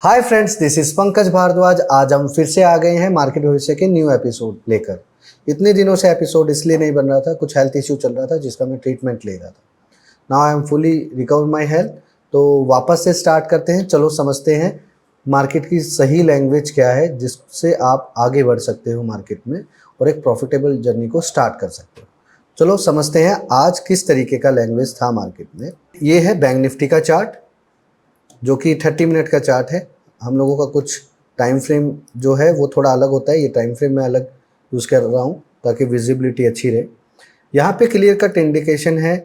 Hi friends, this is Pankaj Bhardwaj. आज हम फिर से आ गए हैं मार्केट भविष्य के न्यू एपिसोड लेकर। इतने दिनों से एपिसोड इसलिए नहीं बन रहा था, कुछ हेल्थ इश्यू चल रहा था जिसका मैं ट्रीटमेंट ले रहा था। Now I am fully recover my health. तो वापस से स्टार्ट करते हैं। चलो समझते हैं मार्केट की सही लैंग्वेज क्या है जिससे आप आगे बढ़ सकते हो मार्केट में और एक प्रॉफिटेबल जर्नी को स्टार्ट कर सकते हो। चलो समझते हैं आज किस तरीके का लैंग्वेज था मार्केट में। ये है बैंक निफ्टी का चार्ट जो कि 30 मिनट का चार्ट है। हम लोगों का कुछ टाइम फ्रेम जो है वो थोड़ा अलग होता है। ये टाइम फ्रेम मैं अलग यूज़ कर रहा हूँ ताकि विजिबिलिटी अच्छी रहे। यहाँ पे क्लियर कट इंडिकेशन है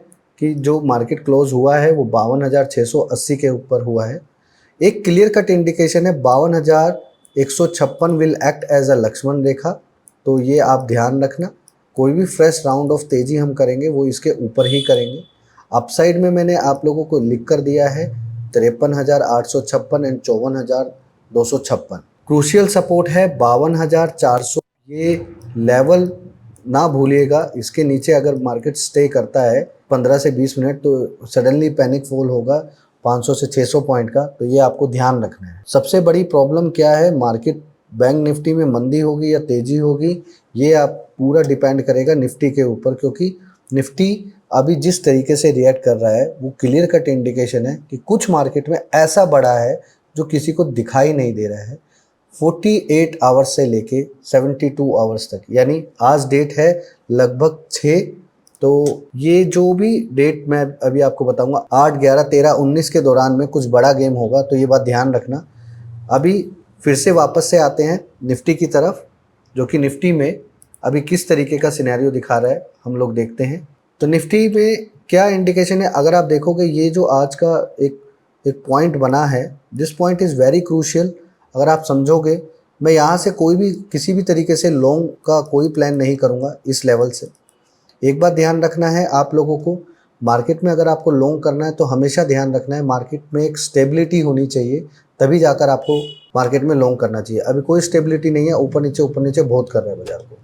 कि जो मार्केट क्लोज हुआ है वो 52,680 के ऊपर हुआ है। एक क्लियर कट इंडिकेशन है 52,156 will act as a Lakshman rekha. तो ये आप ध्यान रखना, कोई भी फ्रेश राउंड ऑफ तेजी हम करेंगे वो इसके ऊपर ही करेंगे। अपसाइड में मैंने आप लोगों को लिख कर दिया है 53,856 एंड 54,256। क्रूशियल सपोर्ट है 52,400। ये लेवल ना भूलिएगा, इसके नीचे अगर मार्केट स्टे करता है 15 से 20 मिनट तो सडनली पैनिक फॉल होगा 500 से 600 पॉइंट का। तो ये आपको ध्यान रखना है। सबसे बड़ी प्रॉब्लम क्या है, मार्केट बैंक निफ्टी में मंदी होगी या तेजी होगी, ये आप पूरा डिपेंड करेगा निफ्टी के ऊपर, क्योंकि निफ्टी अभी जिस तरीके से रिएक्ट कर रहा है वो क्लियर कट इंडिकेशन है कि कुछ मार्केट में ऐसा बड़ा है जो किसी को दिखाई नहीं दे रहा है। 48 आवर्स से लेके 72 आवर्स तक, यानी आज डेट है लगभग 6। तो ये जो भी डेट मैं अभी आपको बताऊंगा 8, 11, 13, 19 के दौरान में कुछ बड़ा गेम होगा, तो ये बात ध्यान रखना। अभी फिर से वापस से आते हैं निफ्टी की तरफ, जो कि निफ्टी में अभी किस तरीके का सिनेरियो दिखा रहा है हम लोग देखते हैं। तो निफ्टी में क्या इंडिकेशन है, अगर आप देखोगे ये जो आज का एक पॉइंट बना है, this point is very crucial. अगर आप समझोगे, मैं यहाँ से कोई भी किसी भी तरीके से लॉन्ग का कोई प्लान नहीं करूँगा इस लेवल से। एक बात ध्यान रखना है आप लोगों को, मार्केट में अगर आपको लॉन्ग करना है तो हमेशा ध्यान रखना है मार्केट में एक स्टेबिलिटी होनी चाहिए, तभी जाकर आपको मार्केट में लॉन्ग करना चाहिए। अभी कोई स्टेबिलिटी नहीं है, ऊपर नीचे बहुत कर रहा है बाजार को।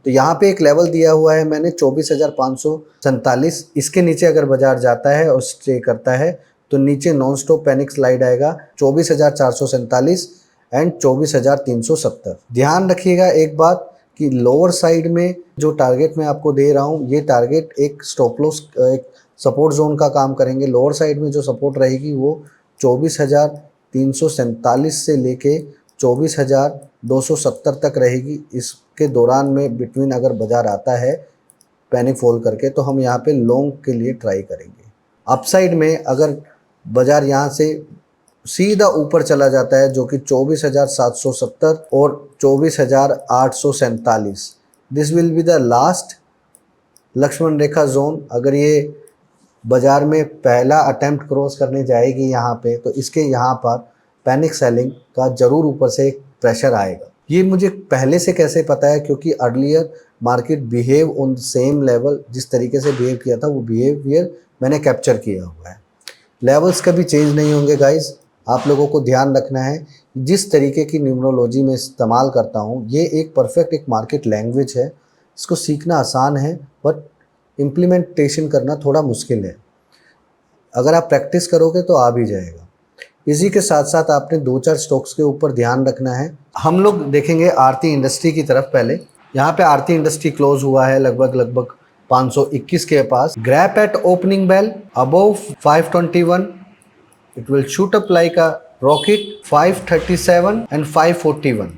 तो यहाँ पे एक लेवल दिया हुआ है मैंने 24,547। इसके नीचे अगर बाजार जाता है और स्टे करता है तो नीचे नॉन स्टॉप पैनिक स्लाइड आएगा 24,447 एंड 24,370। ध्यान रखिएगा एक बात कि लोअर साइड में जो टारगेट मैं आपको दे रहा हूँ, ये टारगेट एक स्टॉप लॉस, एक सपोर्ट जोन का काम करेंगे। लोअर साइड में जो सपोर्ट रहेगी वो 24,347 से लेके 24,270 तक रहेगी। इसके दौरान में बिटवीन अगर बाजार आता है पैनिक फॉल करके तो हम यहाँ पे लॉन्ग के लिए ट्राई करेंगे। अपसाइड में अगर बाजार यहाँ से सीधा ऊपर चला जाता है जो कि 24,770 और 24,847, this will be the last Lakshman Rekha zone. अगर ये बाजार में पहला अटेम्प्ट क्रॉस करने जाएगी यहाँ पे, तो इसके यहाँ पर पैनिक सेलिंग का जरूर ऊपर से एक प्रेशर आएगा। ये मुझे पहले से कैसे पता है, क्योंकि earlier market behave on same level, जिस तरीके से बिहेव किया था वो बिहेवियर मैंने कैप्चर किया हुआ है। लेवल्स कभी चेंज नहीं होंगे गाइज। आप लोगों को ध्यान रखना है, जिस तरीके की न्यूमरोलॉजी में इस्तेमाल करता हूँ ये एक परफेक्ट एक मार्केट लैंग्वेज है। इसको सीखना आसान है बट इम्प्लीमेंटेशन करना थोड़ा मुश्किल है। अगर आप प्रैक्टिस करोगे तो आ भी जाएगा। इसी के साथ साथ आपने 2-4 स्टॉक्स के ऊपर ध्यान रखना है। हम लोग देखेंगे आरती इंडस्ट्री की तरफ। पहले यहाँ पे आरती इंडस्ट्री क्लोज हुआ है लगभग 521 के पास। Grab at opening bell above 521, it will shoot up like a rocket 537 and 541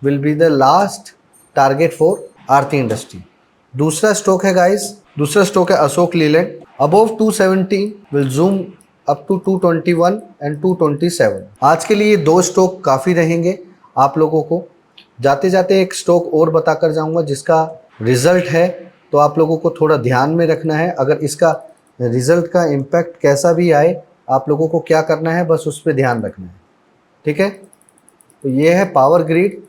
will be the last target for Aarti industry. दूसरा स्टॉक है गाइस, दूसरा स्टॉक है Ashok Leyland. Above 270 will zoom up to 221 and 227। आज के लिए 2 स्टॉक काफ़ी रहेंगे। आप लोगों को जाते जाते एक स्टॉक और बताकर जाऊंगा जिसका रिजल्ट है, तो आप लोगों को थोड़ा ध्यान में रखना है। अगर इसका रिजल्ट का इम्पैक्ट कैसा भी आए, आप लोगों को क्या करना है, बस उस पर ध्यान रखना है, ठीक है। तो ये है पावर ग्रिड।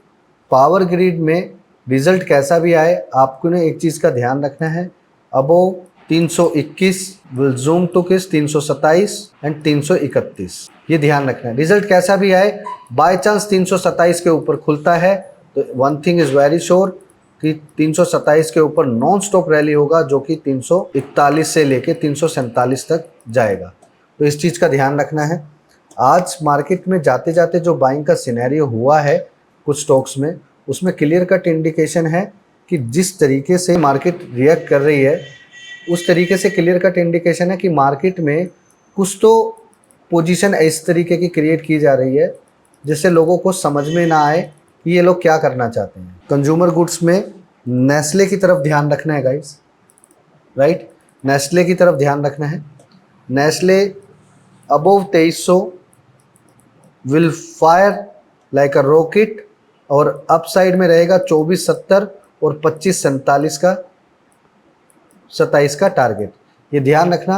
पावर ग्रिड में रिजल्ट कैसा भी आए, आपको ने एक चीज़ का ध्यान रखना है, अबव 321 विल जूम टू किस 327 एंड 331, ये ध्यान रखना है। रिजल्ट कैसा भी आए, बाय चांस 327 के ऊपर खुलता है तो one thing is very sure कि 327 के ऊपर नॉन स्टॉप रैली होगा जो कि 341 से लेके 347 तक जाएगा। तो इस चीज़ का ध्यान रखना है। आज मार्केट में जाते जाते जो बाइंग का सिनेरियो हुआ है कुछ स्टॉक्स में, उसमें क्लियर कट इंडिकेशन है कि जिस तरीके से मार्केट रिएक्ट कर रही है उस तरीके से क्लियर कट इंडिकेशन है कि मार्केट में कुछ तो पोजीशन इस तरीके की क्रिएट की जा रही है जिससे लोगों को समझ में ना आए कि ये लोग क्या करना चाहते हैं। कंज्यूमर गुड्स में नेस्ले की तरफ ध्यान रखना है गाइस, राइट। नेस्ले की तरफ ध्यान रखना है। Nestle above 2300 will fire like a rocket और अपसाइड में रहेगा 2470 और 2547 का 27 का टारगेट। ये ध्यान रखना।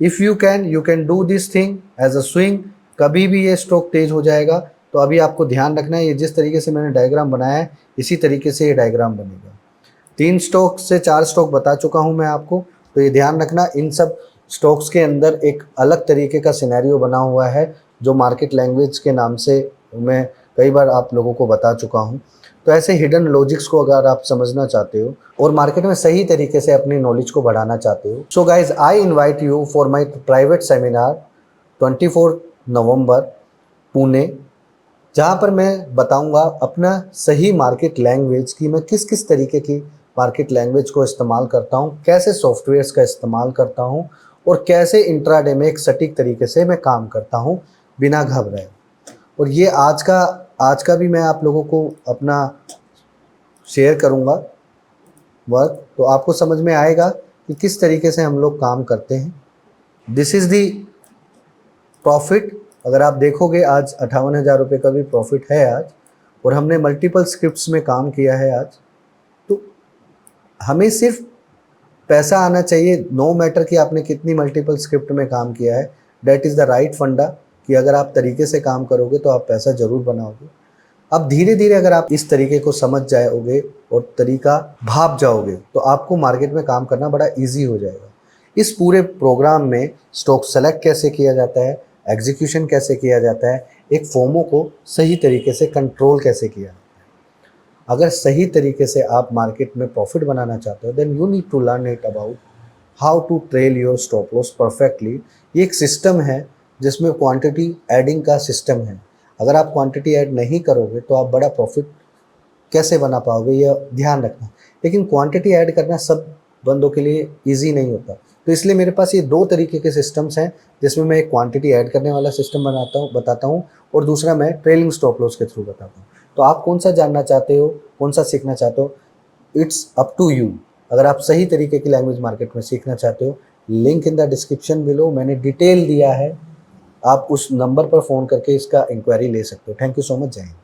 If you can do this thing as a swing. कभी भी ये स्टॉक तेज हो जाएगा तो अभी आपको ध्यान रखना है, ये जिस तरीके से मैंने डायग्राम बनाया है इसी तरीके से ये डायग्राम बनेगा। 3 स्टॉक से 4 स्टॉक बता चुका हूँ मैं आपको, तो ये ध्यान रखना इन सब स्टॉक्स के अंदर एक अलग तरीके का सिनेरियो बना हुआ है जो मार्केट लैंग्वेज के नाम से मैं कई बार आप लोगों को बता चुका हूँ। तो ऐसे हिडन लॉजिक्स को अगर आप समझना चाहते हो और मार्केट में सही तरीके से अपनी नॉलेज को बढ़ाना चाहते हो, so guys I invite you for my private seminar 24 नवंबर पुणे, जहाँ पर मैं बताऊँगा अपना सही मार्केट लैंग्वेज कि मैं किस किस तरीके की मार्केट लैंग्वेज को इस्तेमाल करता हूँ, कैसे सॉफ्टवेयर्स का इस्तेमाल करता हूँ और कैसे इंट्राडे में एक सटीक तरीके से मैं काम करता हूँ बिना घबराए। और ये आज का भी मैं आप लोगों को अपना शेयर करूँगा वर्क, तो आपको समझ में आएगा कि किस तरीके से हम लोग काम करते हैं। This is the profit. अगर आप देखोगे आज 58,000 रुपये का भी प्रॉफिट है आज, और हमने मल्टीपल स्क्रिप्ट्स में काम किया है आज। तो हमें सिर्फ पैसा आना चाहिए, नो मैटर कि आपने कितनी मल्टीपल स्क्रिप्ट में काम किया है। दैट इज़ द राइट फंडा कि अगर आप तरीके से काम करोगे तो आप पैसा ज़रूर बनाओगे। अब धीरे धीरे अगर आप इस तरीके को समझ जाओगे और तरीका भाप जाओगे तो आपको मार्केट में काम करना बड़ा ईजी हो जाएगा। इस पूरे प्रोग्राम में स्टॉक सेलेक्ट कैसे किया जाता है, एग्जीक्यूशन कैसे किया जाता है, एक फोमो को सही तरीके से कंट्रोल कैसे किया जाता है। अगर सही तरीके से आप मार्केट में प्रॉफिट बनाना चाहते हो then you need to learn it about how to trail your stop loss perfectly. ये एक सिस्टम है जिसमें क्वांटिटी एडिंग का सिस्टम है। अगर आप क्वांटिटी ऐड नहीं करोगे तो आप बड़ा प्रॉफिट कैसे बना पाओगे, ये ध्यान रखना। लेकिन क्वांटिटी ऐड करना सब बंदों के लिए इजी नहीं होता, तो इसलिए मेरे पास ये 2 तरीके के सिस्टम्स हैं जिसमें मैं एक क्वांटिटी ऐड करने वाला सिस्टम बताता हूँ और दूसरा मैं ट्रेलिंग स्टॉप लॉस के थ्रू बताता हूँ। तो आप कौन सा जानना चाहते हो, कौन सा सीखना चाहते हो, इट्स अप टू यू। अगर आप सही तरीके की लैंग्वेज मार्केट में सीखना चाहते हो, link in the description below मैंने डिटेल दिया है, आप उस नंबर पर फ़ोन करके इसका इंक्वायरी ले सकते हो। Thank you so much. जय हिंद।